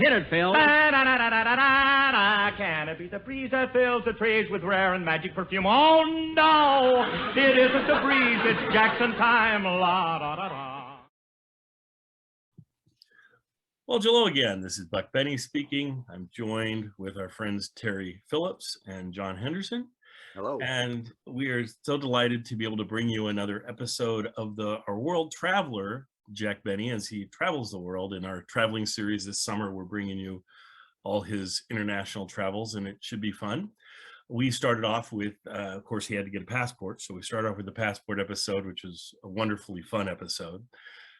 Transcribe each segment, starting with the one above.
Hit it, Phil. Can it be the breeze that fills the trees with rare and magic perfume? Oh, no, it isn't the breeze, it's Jackson time. La, da, da, da. Well, hello again. This is Buck Benny speaking. I'm joined with our friends Terry Phillips and John Henderson. Hello. And we are so delighted to be able to bring you another episode of our world traveler, Jack Benny, as he travels the world. In our traveling series this summer, we're bringing you all his international travels, and it should be fun. We started off with, of course, he had to get a passport. So we started off with the passport episode, which was a wonderfully fun episode.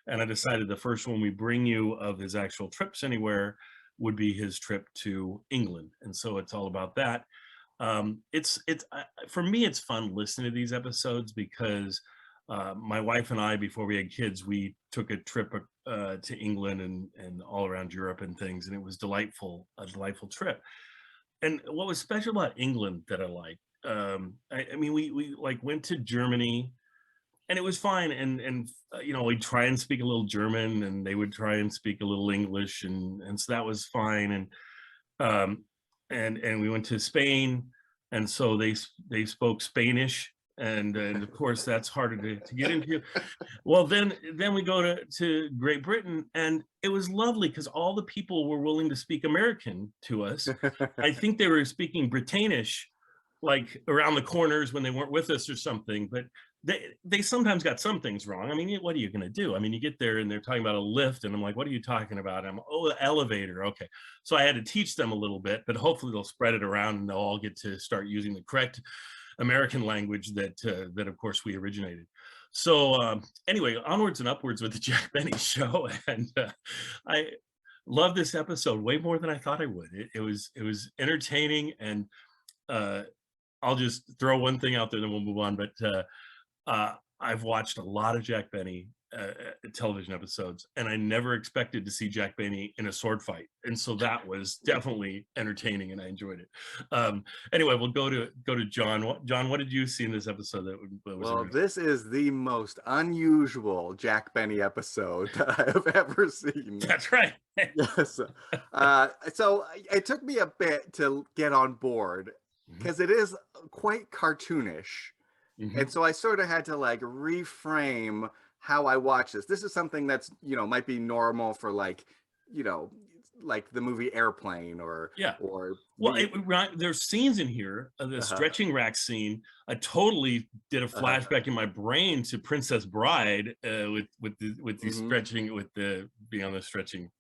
And I decided the first one we bring you of his actual trips anywhere would be his trip to England. And so it's all about that. For me, it's fun listening to these episodes because my wife and I, before we had kids, we took a trip to England and all around Europe and things, and it was a delightful trip. And what was special about England that I liked, I mean, we like went to Germany, and it was fine. And you know, we'd try and speak a little German, and they would try and speak a little English, and so that was fine. And we went to Spain, and so they spoke Spanish, and of course that's harder to get into. Well, then we go to Great Britain, and it was lovely because all the people were willing to speak American to us. I think they were speaking Britannish, like around the corners when they weren't with us or something, but they sometimes got some things wrong. I mean, what are you going to do? I mean, you get there and they're talking about a lift, and I'm like, what are you talking about? The elevator. Okay. So I had to teach them a little bit, but hopefully they'll spread it around and they'll all get to start using the correct American language that of course we originated. So anyway, onwards and upwards with the Jack Benny show. And I love this episode way more than I thought I would. It was entertaining, and I'll just throw one thing out there, then we'll move on. But I've watched a lot of Jack Benny television episodes, and I never expected to see Jack Benny in a sword fight, and so that was definitely entertaining, and I enjoyed it. Anyway, we'll go to John. John, what did you see in this episode that was well, this is the most unusual Jack Benny episode that I have ever seen. That's right. Yes. So it took me a bit to get on board because it is quite cartoonish. And so I sort of had to like reframe how I watch this. This is something that's, you know, might be normal for like, you know, like the movie Airplane or there's scenes in here. The stretching rack scene, I totally did a flashback in my brain to Princess Bride with the stretching, with the being on the stretching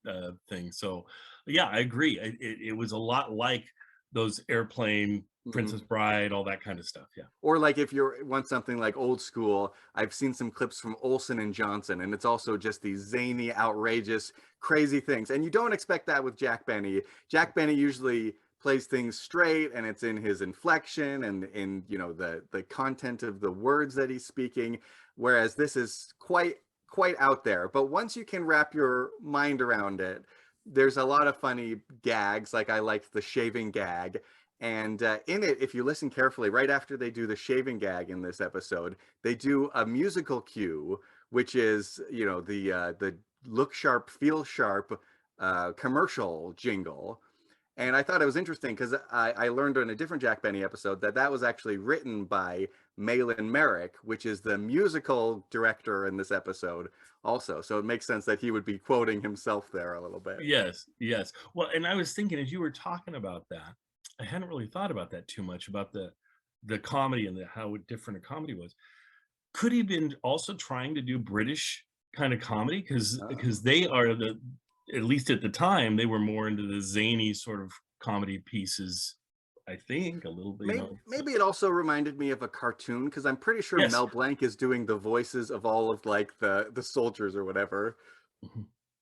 thing. So yeah, I agree. It was a lot like those Airplane, Princess Bride, all that kind of stuff. Yeah. Or like if you want something like old school, I've seen some clips from Olsen and Johnson, and it's also just these zany, outrageous, crazy things. And you don't expect that with Jack Benny. Jack Benny usually plays things straight, and it's in his inflection and in, you know, the content of the words that he's speaking, whereas this is quite out there. But once you can wrap your mind around it, there's a lot of funny gags. Like I liked the shaving gag. And in it, if you listen carefully, right after they do the shaving gag in this episode, they do a musical cue, which is, you know, the look sharp, feel sharp commercial jingle. And I thought it was interesting because I learned on a different Jack Benny episode that was actually written by Malin Merrick, which is the musical director in this episode also. So it makes sense that he would be quoting himself there a little bit. Yes. Well, and I was thinking as you were talking about that, I hadn't really thought about that too much, about the comedy and how different a comedy was. Could he have been also trying to do British kind of comedy? Because they are at least at the time, they were more into the zany sort of comedy pieces, I think, a little bit. Maybe it also reminded me of a cartoon, because I'm pretty sure Mel Blanc is doing the voices of all of like the soldiers or whatever.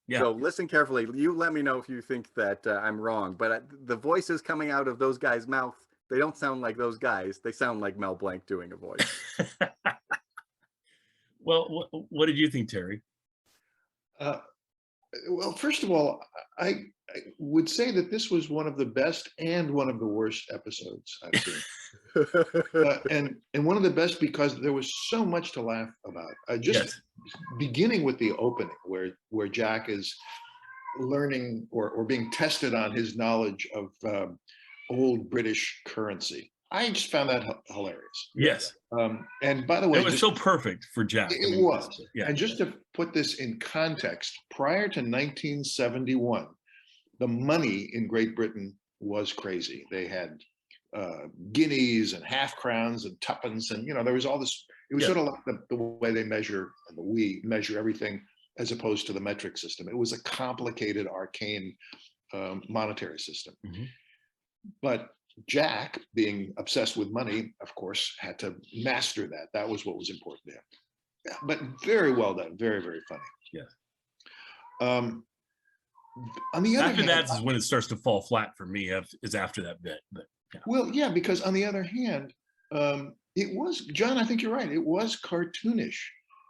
Yeah. So listen carefully. You let me know if you think that I'm wrong. But the voices coming out of those guys' mouth, they don't sound like those guys. They sound like Mel Blanc doing a voice. Well, what did you think, Terry? Well, first of all, I would say that this was one of the best and one of the worst episodes I've seen. And one of the best because there was so much to laugh about. Beginning with the opening where Jack is learning or being tested on his knowledge of old British currency. I just found that hilarious. Yes. And by the way, It was just, so perfect for Jack. it was. Yeah. And just to put this in context, prior to 1971, the money in Great Britain was crazy. They had guineas and half crowns and tuppence, and there was all this. It was sort of like the way they measure, we measure everything as opposed to the metric system. It was a complicated, arcane monetary system. Mm-hmm. But Jack, being obsessed with money, of course, had to master that. That was what was important to him. Yeah, but very well done. Very, very funny. Yes. On the other After hand, that is when it starts to fall flat for me, is after that bit. But yeah. Well, yeah, because on the other hand, it was, John, I think you're right. It was cartoonish.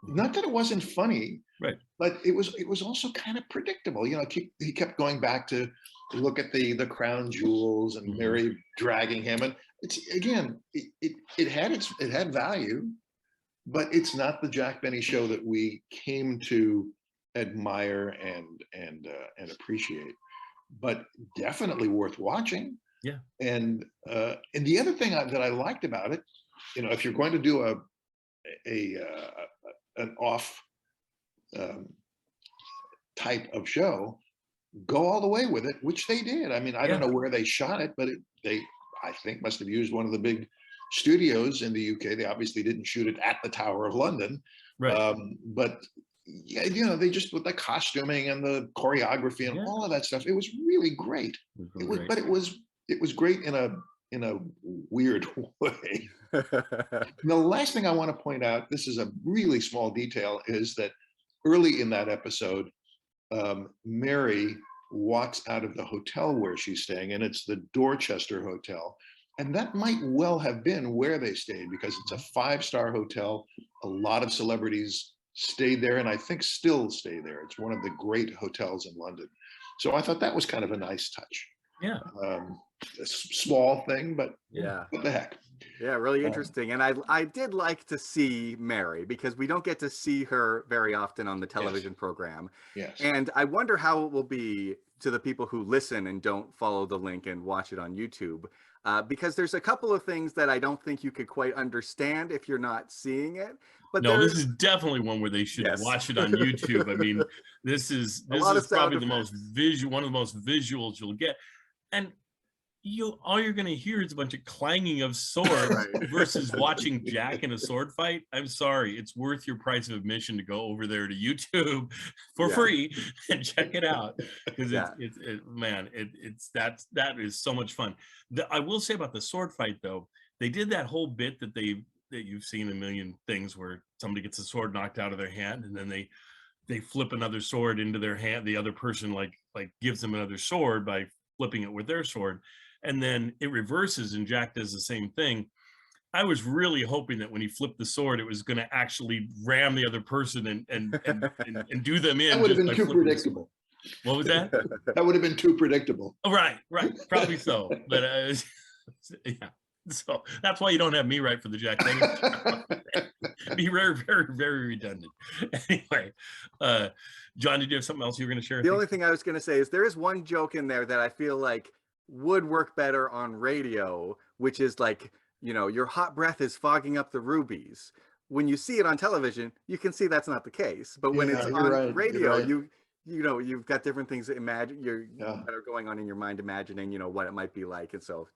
Not that it wasn't funny, right? But it was also kind of predictable. He kept going back to look at the crown jewels and Mary dragging him, and it's again, it had value, but it's not the Jack Benny show that we came to admire and appreciate. But definitely worth watching. Yeah. And the other thing that I liked about it, if you're going to do an off type of show, go all the way with it, which they did. I mean, I don't know where they shot it, but they, I think, must have used one of the big studios in the UK. They obviously didn't shoot it at the Tower of London, right? But yeah, they just, with the costuming and the choreography and all of that stuff, it was really great. But it was great in a weird way. The last thing I want to point out, this is a really small detail, is that early in that episode, Mary walks out of the hotel where she's staying, and it's the Dorchester Hotel. And that might well have been where they stayed, because it's a 5-star hotel. A lot of celebrities stayed there, and I think still stay there. It's one of the great hotels in London. So I thought that was kind of a nice touch. Yeah. A small thing, but yeah, what the heck. Yeah, really interesting. And I did like to see Mary, because we don't get to see her very often on the television program. Yes. And I wonder how it will be to the people who listen and don't follow the link and watch it on YouTube. Because there's a couple of things that I don't think you could quite understand if you're not seeing it. But no, this is definitely one where they should watch it on YouTube. I mean, this is probably the most one of the most visuals you'll get. And all you're going to hear is a bunch of clanging of swords versus watching Jack in a sword fight. I'm sorry, it's worth your price of admission to go over there to YouTube for free and check it out, because that is so much fun. I will say about the sword fight, though, they did that whole bit that you've seen a million things, where somebody gets a sword knocked out of their hand, and then they flip another sword into their hand. The other person like gives them another sword by flipping it with their sword, and then it reverses and Jack does the same thing. I was really hoping that when he flipped the sword, it was going to actually ram the other person and do them in. That would have been too predictable. What was that? That would have been too predictable. Oh, right, probably so. But yeah, so that's why you don't have me write for the Jack Benny. Be very, very, very redundant. Anyway, John, did you have something else you were going to share? The only thing I was going to say is there is one joke in there that I feel like would work better on radio, which is like, your hot breath is fogging up the rubies. When you see it on television, you can see that's not the case. But when it's on radio, you've got different things to imagine, that are going on in your mind, imagining, what it might be like. And so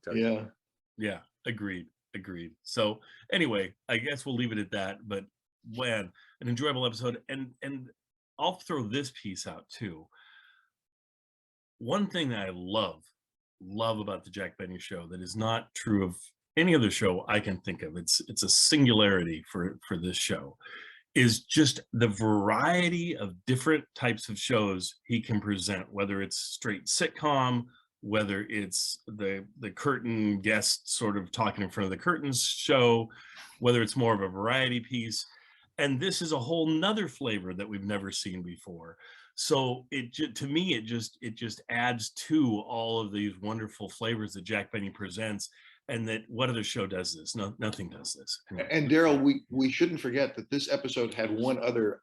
yeah, agreed. So anyway, I guess we'll leave it at that. But an enjoyable episode, and I'll throw this piece out too. One thing that I love about the Jack Benny show that is not true of any other show I can think of, it's a singularity for this show, is just the variety of different types of shows he can present, whether it's straight sitcom, whether it's the curtain guest sort of talking in front of the curtains show, whether it's more of a variety piece. And this is a whole nother flavor that we've never seen before. So to me, it just adds to all of these wonderful flavors that Jack Benny presents, and that what other show does this? No, nothing does this. And Daryl, we shouldn't forget that this episode had one other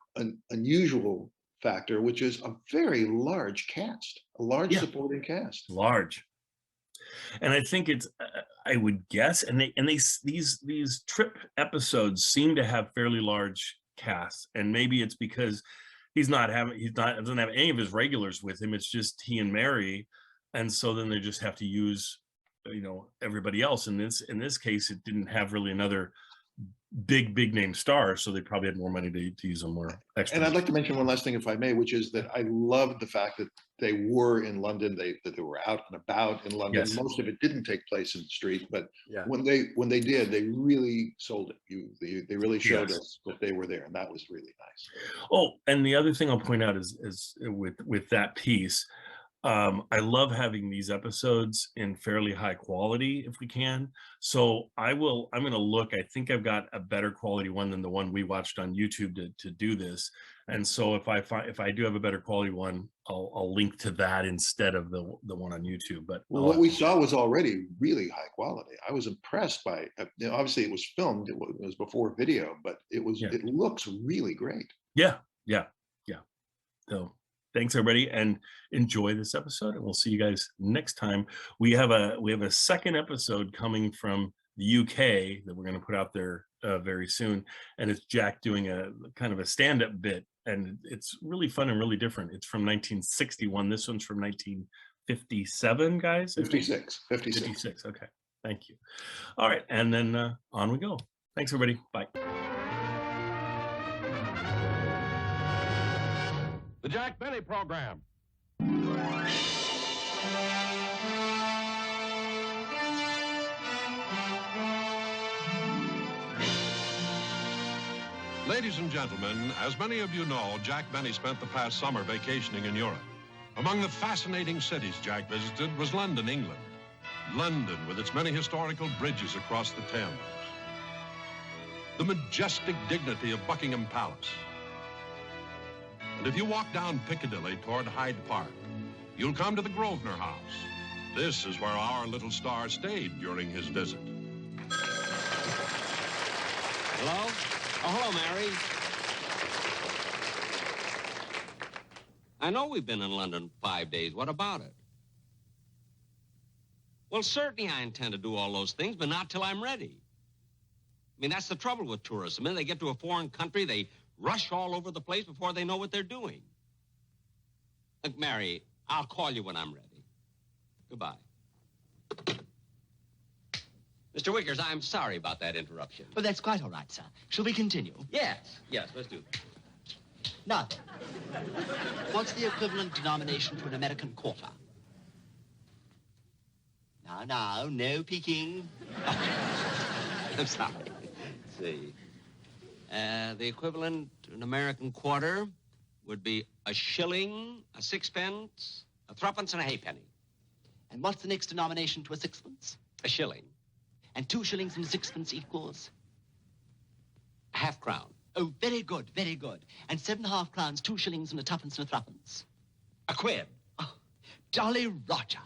unusual factor, which is a very large cast, a large Yeah. supporting cast. Large. And I think it's, I would guess, and these trip episodes seem to have fairly large casts, and maybe it's because doesn't have any of his regulars with him. It's just he and Mary, and so then they just have to use, everybody else. In this case, it didn't have really another big name star, so they probably had more money to use them more extra. And I'd like to mention one last thing, if I may, which is that I loved the fact that they were in London, that they were out and about in London. Yes. Most of it didn't take place in the street, but Yeah. when they did, they really sold it. They really showed Yes. us that they were there, and that was really nice. Oh, and the other thing I'll point out is with that piece, I love having these episodes in fairly high quality if we can. So I'm going to look. I think I've got a better quality one than the one we watched on YouTube to do this. And so if I do have a better quality one, I'll link to that instead of the one on YouTube. But Well, what we saw was already really high quality. I was impressed by. Obviously, it was filmed. It was before video, but it looks really great. Yeah. So thanks everybody, and enjoy this episode, and we'll see you guys next time. We have a second episode coming from the UK that we're going to put out there very soon, and it's Jack doing a kind of a stand-up bit, and it's really fun and really different. It's from 1961. This one's from 1957, guys. 56. Okay, thank you. All right, and then on we go. Thanks everybody. Bye. The Jack Benny Program. Ladies and gentlemen, as many of you know, Jack Benny spent the past summer vacationing in Europe. Among the fascinating cities Jack visited was London, England. London, with its many historical bridges across the Thames. The majestic dignity of Buckingham Palace. And if you walk down Piccadilly toward Hyde Park, you'll come to the Grosvenor House. This is where our little star stayed during his visit. Hello? Oh, hello, Mary. I know we've been in London 5 days. What about it? Well, certainly I intend to do all those things, but not till I'm ready. I mean, that's the trouble with tourists. The minute they get to a foreign country, they rush all over the place before they know what they're doing. Look, Mary, I'll call you when I'm ready. Goodbye. Mr. Wickers, I'm sorry about that interruption. Well, that's quite all right, sir. Shall we continue? Yes, let's do that. Now, what's the equivalent denomination to an American quarter? Now, no peeking. I'm sorry. Let's see. The equivalent to an American quarter would be a shilling, a sixpence, a threepence, and a halfpenny. And what's the next denomination to a sixpence? A shilling. And 2 shillings and 6pence equals? A half crown. Oh, very good, very good. And 7 half crowns, 2 shillings and a twopence and a threepence. A quid. Oh, Jolly Roger.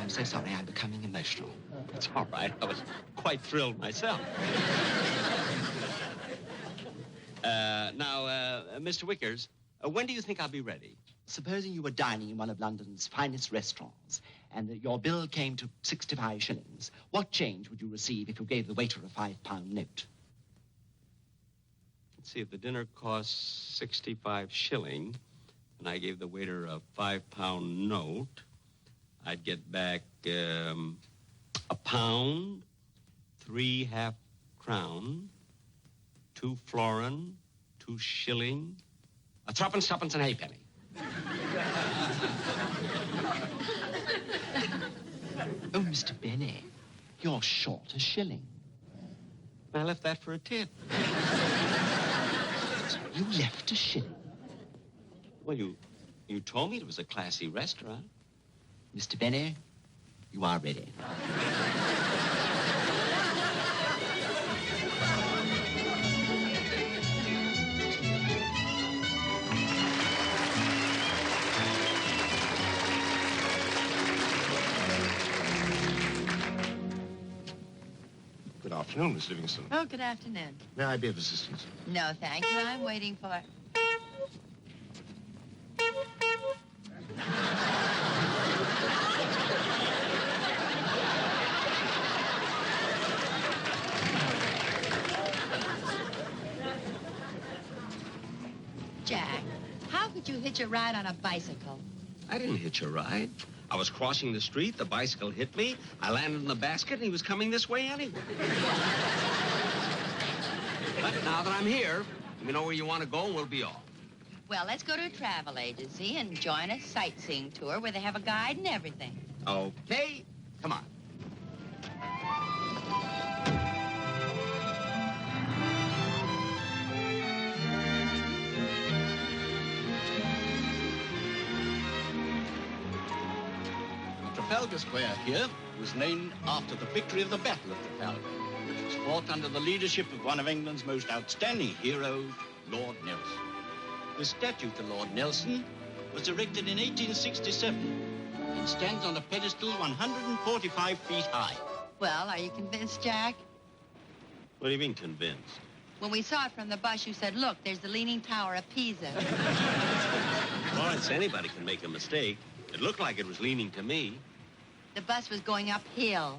I'm so sorry, I'm becoming emotional. It's all right. I was quite thrilled myself. Now, Mr. Wickers, when do you think I'll be ready? Supposing you were dining in one of London's finest restaurants and that your bill came to 65 shillings, what change would you receive if you gave the waiter a £5 note? Let's see, if the dinner costs 65 shilling and I gave the waiter a £5 note, I'd get back £1, 3 half crown, 2 florin, 2 shilling, a threepence, twopence, and a halfpenny. Oh, Mr. Benny, you're short a shilling. I left that for a tip. You left a shilling? Well, you told me it was a classy restaurant. Mr. Benny, you are ready. Good afternoon, Miss Livingston. Oh, good afternoon. May I be of assistance? No, thank you. I'm waiting for... hitch a ride on a bicycle? I didn't hitch a ride. I was crossing the street, the bicycle hit me, I landed in the basket, and he was coming this way anyway. But now that I'm here, you know where you want to go, and we'll be off. Well, let's go to a travel agency and join a sightseeing tour where they have a guide and everything. Okay, come on. Trafalgar Square here was named after the victory of the Battle of Trafalgar, which was fought under the leadership of one of England's most outstanding heroes, Lord Nelson. The statue to Lord Nelson was erected in 1867 and stands on a pedestal 145 feet high. Well, are you convinced, Jack? What do you mean, convinced? When we saw it from the bus, you said, look, there's the Leaning Tower of Pisa. Lawrence, anybody can make a mistake. It looked like it was leaning to me. The bus was going uphill.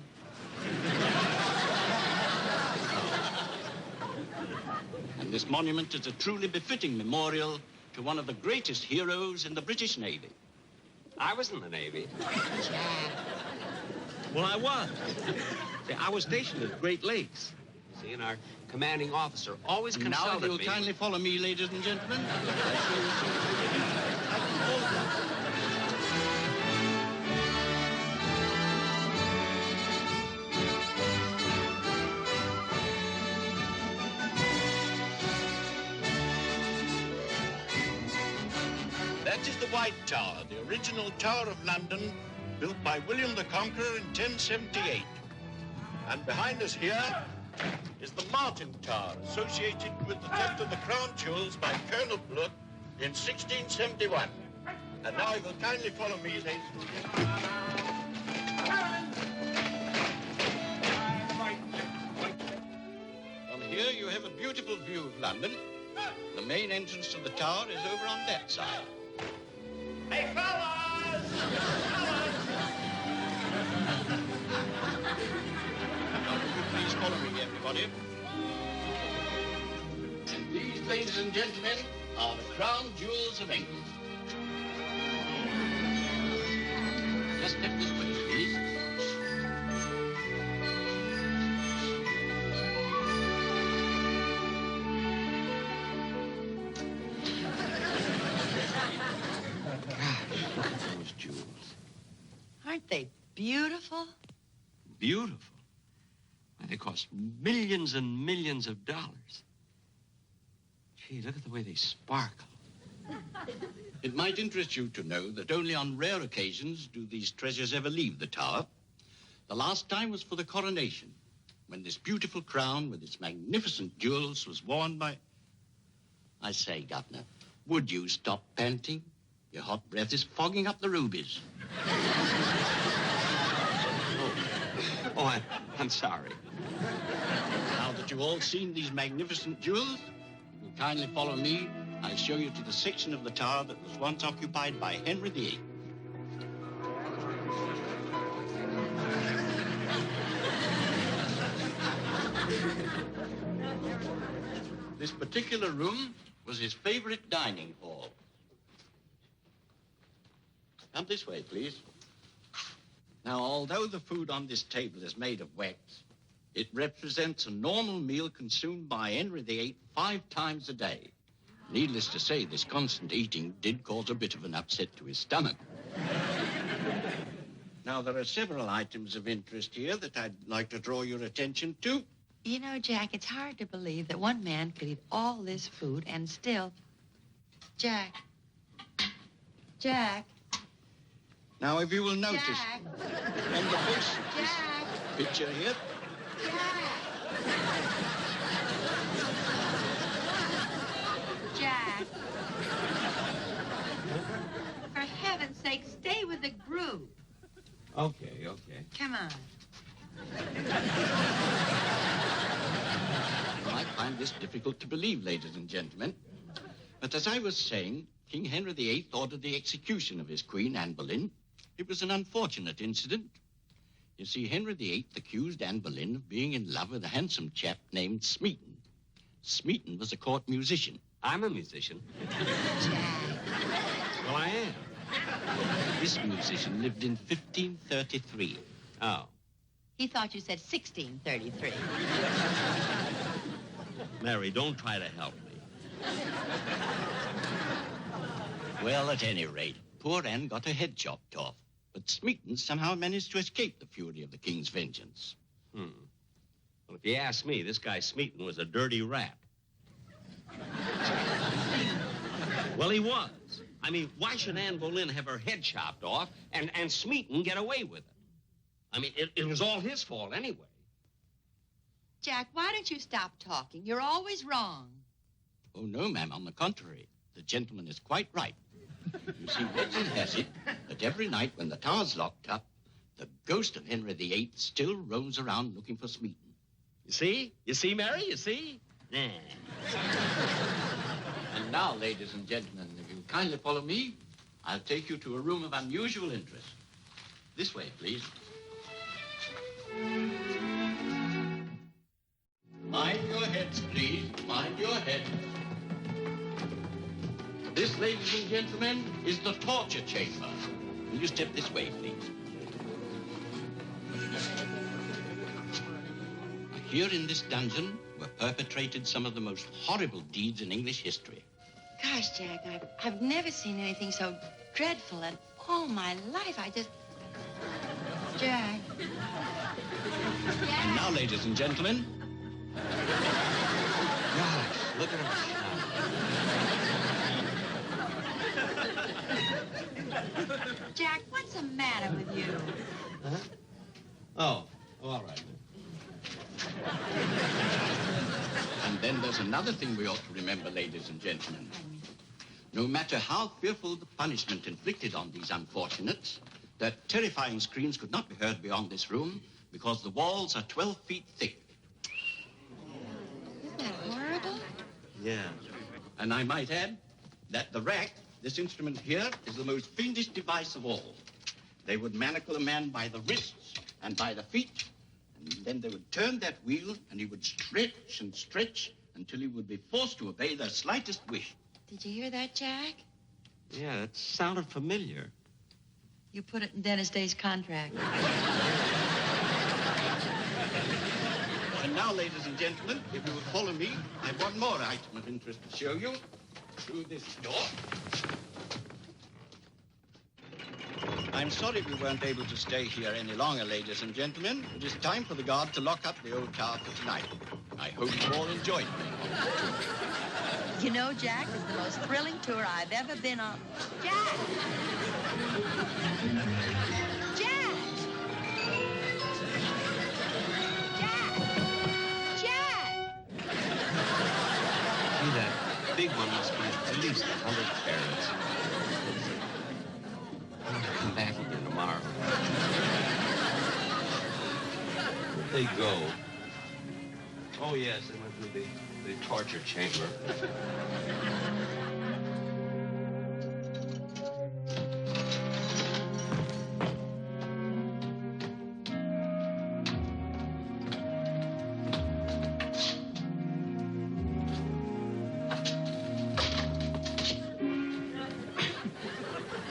And this monument is a truly befitting memorial to one of the greatest heroes in the British Navy. I was in the Navy. Jack. Well, I was. See, I was stationed at Great Lakes. See, and our commanding officer always Now, consulted if you'll me. kindly follow me, ladies and gentlemen. That is the White Tower, the original Tower of London, built by William the Conqueror in 1078. And behind us here is the Martin Tower, associated with the theft of the crown jewels by Colonel Blood in 1671. And now, if you'll kindly follow me, ladies and gentlemen. From here, you have a beautiful view of London. The main entrance to the tower is over on that side. Hey, fellas! Please follow me, everybody. And these, ladies and gentlemen, are the crown jewels of England. Just step this way, please. Look at those jewels. Aren't they beautiful? Beautiful. Why, they cost millions and millions of dollars. Gee, look at the way they sparkle. It might interest you to know that only on rare occasions do these treasures ever leave the tower. The last time was for the coronation, when this beautiful crown with its magnificent jewels was worn by... I say, Governor, would you stop panting? Your hot breath is fogging up the rubies. I'm sorry. Now that you've all seen these magnificent jewels, you'll kindly follow me. I'll show you to the section of the tower that was once occupied by Henry VIII. This particular room was his favorite dining hall. Come this way, please. Now, although the food on this table is made of wax, it represents a normal meal consumed by Henry VIII 5 times a day. Needless to say, this constant eating did cause a bit of an upset to his stomach. Now, there are several items of interest here that I'd like to draw your attention to. You know, Jack, it's hard to believe that one man could eat all this food and still... Jack. Now, if you will notice, Jack. on the face of this Jack. picture here, Jack. For heaven's sake, stay with the group. Okay. Come on. I find this difficult to believe, ladies and gentlemen. But as I was saying, King Henry VIII ordered the execution of his Queen, Anne Boleyn. It was an unfortunate incident. You see, Henry VIII accused Anne Boleyn of being in love with a handsome chap named Smeaton. Smeaton was a court musician. I'm a musician. Jack. I am. This musician lived in 1533. Oh. He thought you said 1633. Mary, don't try to help me. Well, at any rate, poor Anne got her head chopped off. But Smeaton somehow managed to escape the fury of the king's vengeance. Well, if you ask me, this guy Smeaton was a dirty rat. Well, he was. I mean, why should Anne Boleyn have her head chopped off and Smeaton get away with it? I mean, it was all his fault anyway. Jack, why don't you stop talking? You're always wrong. Oh, no, ma'am, on the contrary. The gentleman is quite right. You see, legend has it that every night when the tower's locked up, the ghost of Henry VIII still roams around looking for Smeaton. You see? You see, Mary? You see? Nah. And now, ladies and gentlemen, if you'll kindly follow me, I'll take you to a room of unusual interest. This way, please. Mind your heads, please. Mind your heads. This, ladies and gentlemen, is the torture chamber. Will you step this way, please? Here in this dungeon were perpetrated some of the most horrible deeds in English history. Gosh, Jack, I've never seen anything so dreadful in all my life. Jack. And now, ladies and gentlemen. Gosh, look at her. Jack, what's the matter with you? Huh? Oh, all right. And then there's another thing we ought to remember, ladies and gentlemen. No matter how fearful the punishment inflicted on these unfortunates, their terrifying screams could not be heard beyond this room because the walls are 12 feet thick. Isn't that horrible? Yeah. And I might add that the rack, this instrument here, is the most fiendish device of all. They would manacle a man by the wrists and by the feet, and then they would turn that wheel, and he would stretch and stretch until he would be forced to obey their slightest wish. Did you hear that, Jack? Yeah, it sounded familiar. You put it in Dennis Day's contract. And now, ladies and gentlemen, if you will follow me, I have one more item of interest to show you. Through this door. I'm sorry we weren't able to stay here any longer, ladies and gentlemen. It is time for the guard to lock up the old tower for tonight. I hope you all enjoyed it. You know, Jack, it's the most thrilling tour I've ever been on. Jack! Jack! Jack! Jack! See, that big one must be at least 100 carats. I'll come back again tomorrow. Where'd they go? Oh, yes, they went to the torture chamber.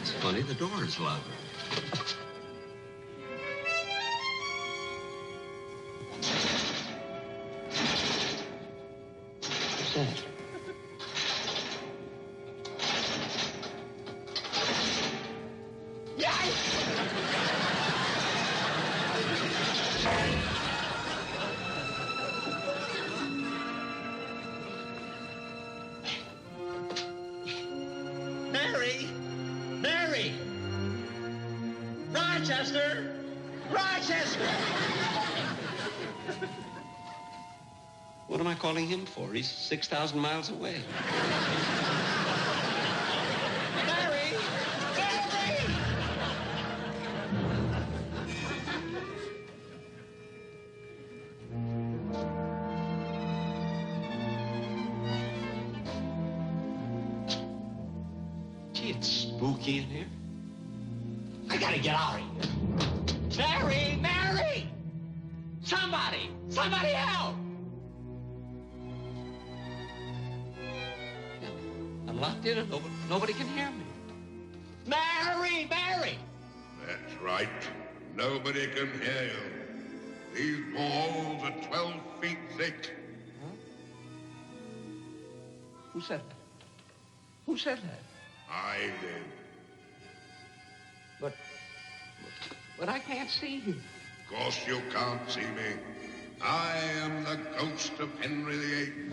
It's funny, the door is locked. What's that? Mary! Mary! Rochester! Rochester! What am I calling him for? He's 6,000 miles away. Mary! Mary! Gee, it's spooky in here. I gotta get out of here. Mary! Mary! Somebody! Somebody help! I'm locked in and nobody can hear me. Hey, Barry! That's right. Nobody can hear you. These walls are 12 feet thick. Huh? Who said that? Who said that? I did. But I can't see you. Of course you can't see me. I am the ghost of Henry VIII.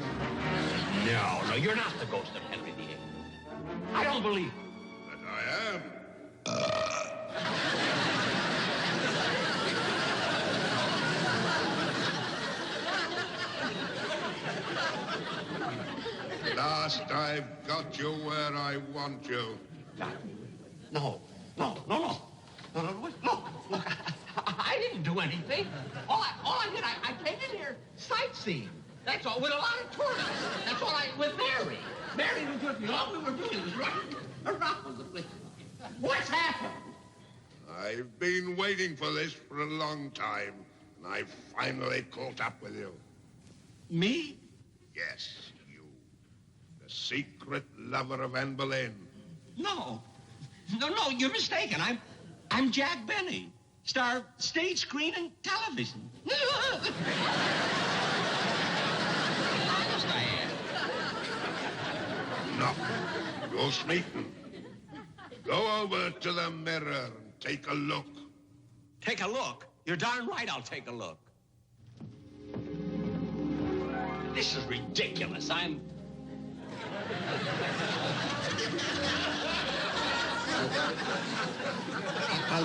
No, you're not the ghost of Henry VIII. I don't believe it. But I am. Last I've got you where I want you. No. Look, I didn't do anything. All I did, I came in here sightseeing. That's all, with a lot of tourists. That's all with Mary. Mary was with me. All we were doing was running around the place. What's happened? I've been waiting for this for a long time, and I've finally caught up with you. Me? Yes, you. The secret lover of Anne Boleyn. No, you're mistaken. I'm Jack Benny, star of stage, screen, and television. Honest, I am. No, you're Smeaton. Go over to the mirror and take a look. Take a look? You're darn right I'll take a look. This is ridiculous. I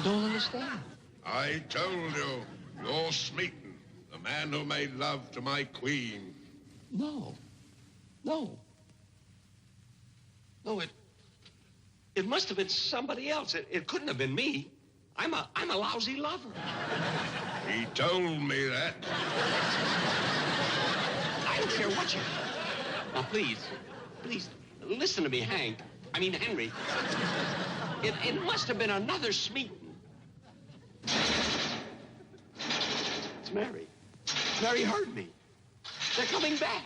don't understand. I told you, you're Smeaton, the man who made love to my queen. No, it must have been somebody else. It couldn't have been me. I'm a lousy lover. He told me that. I don't care what you... Now, please, listen to me, Hank. I mean, Henry. It must have been another Smeaton. It's Mary. Mary heard me. They're coming back.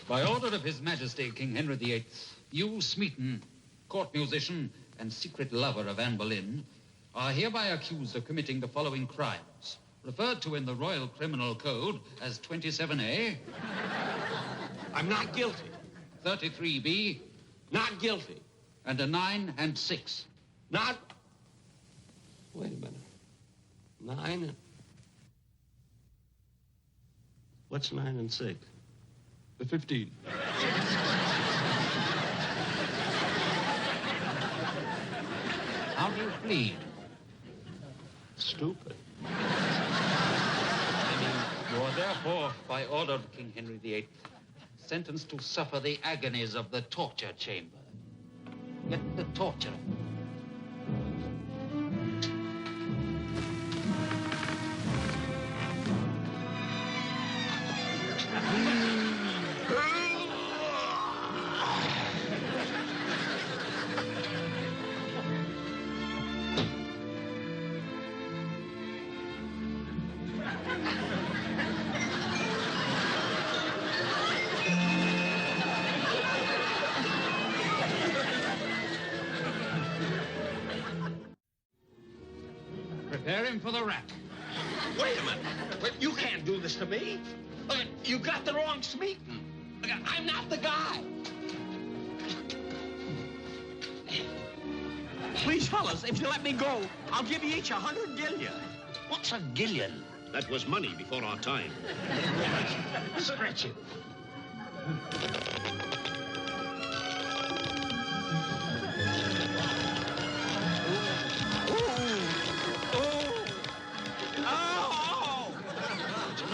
By order of His Majesty King Henry VIII, you, Smeaton, court musician and secret lover of Anne Boleyn, are hereby accused of committing the following crimes, referred to in the Royal Criminal Code as 27A. I'm not guilty. 33B. Not guilty. And a 9 and 6. Not... Wait a minute. 9 and... What's 9 and 6? The 15. How do you plead? Stupid. You are therefore, by order of King Henry VIII, sentenced to suffer the agonies of the torture chamber. Get the torture. Prepare him for the rack. Wait a minute. Wait, you can't do this to me. You got the wrong Smeaton. I'm not the guy. Please, fellas, if you let me go, I'll give you each 100 gillion. What's a gillion? That was money before our time. Stretch it.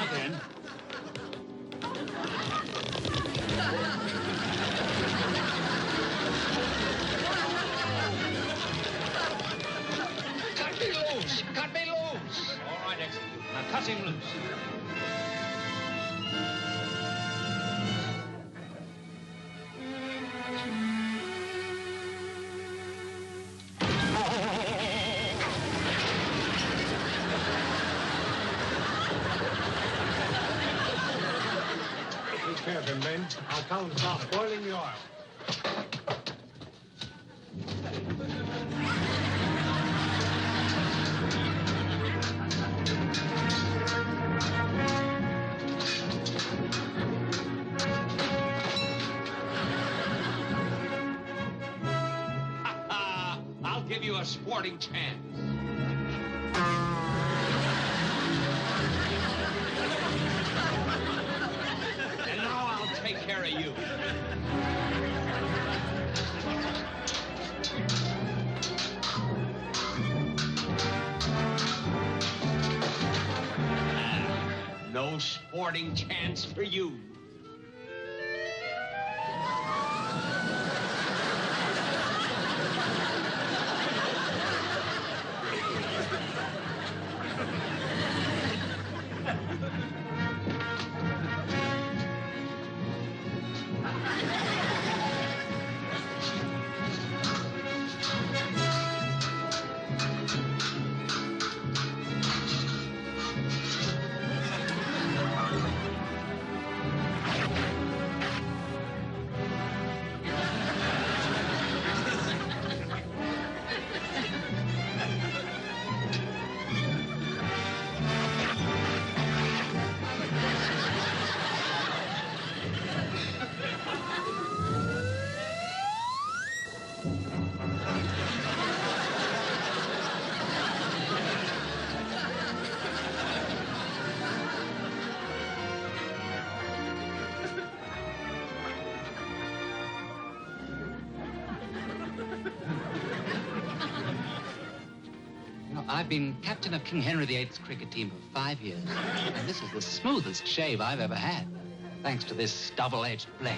Again. Cut me loose! Cut me loose! All right, execute. Now cut him loose. hairpin, men. I'll tell them to stop boiling the oil. I'll give you a sporting chance. And now I'll take care of you. No sporting chance for you. I've been captain of King Henry VIII's cricket team for 5 years, and this is the smoothest shave I've ever had, thanks to this double-edged blade.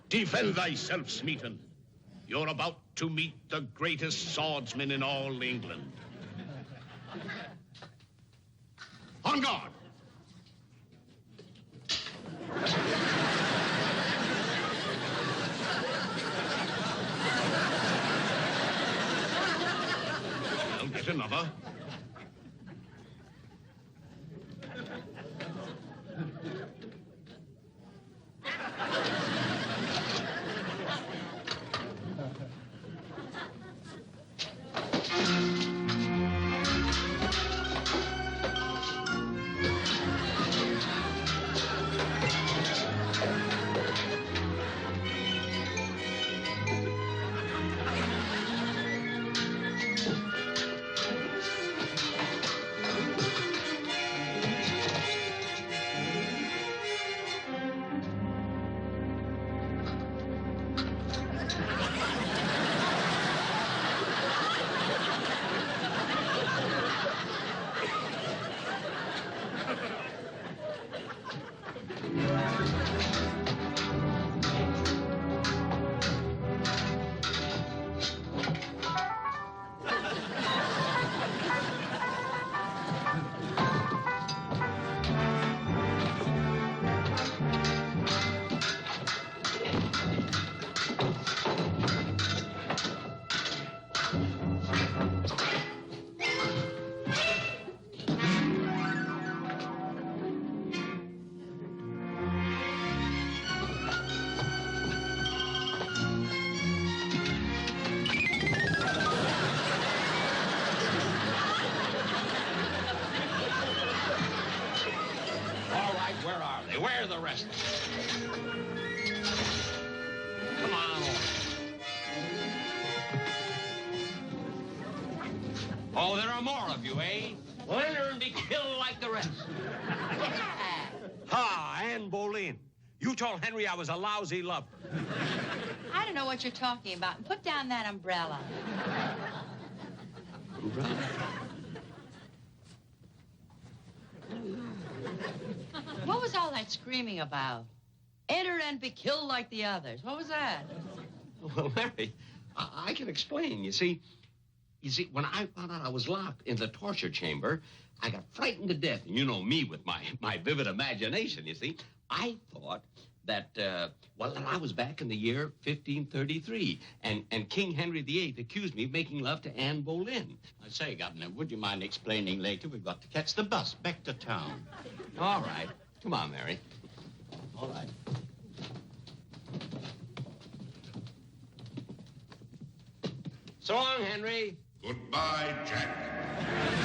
Defend thyself, Smeaton. You're about to meet the greatest swordsman in all England. On guard! I'll get another. Where are the rest? Come on. Oh, there are more of you, eh? Well, enter and be killed like the rest. Ha, Anne Boleyn. You told Henry I was a lousy lover. I don't know what you're talking about. Put down that umbrella. Umbrella? What was all that screaming about? Enter and be killed like the others. What was that? Well, Mary, I can explain. You see, when I found out I was locked in the torture chamber, I got frightened to death. And you know me with my vivid imagination, you see. I thought that, that I was back in the year 1533, and King Henry VIII accused me of making love to Anne Boleyn. I say, Governor, would you mind explaining later? We've got to catch the bus back to town. All right. Come on, Mary. All right. So long, Henry. Goodbye, Jack.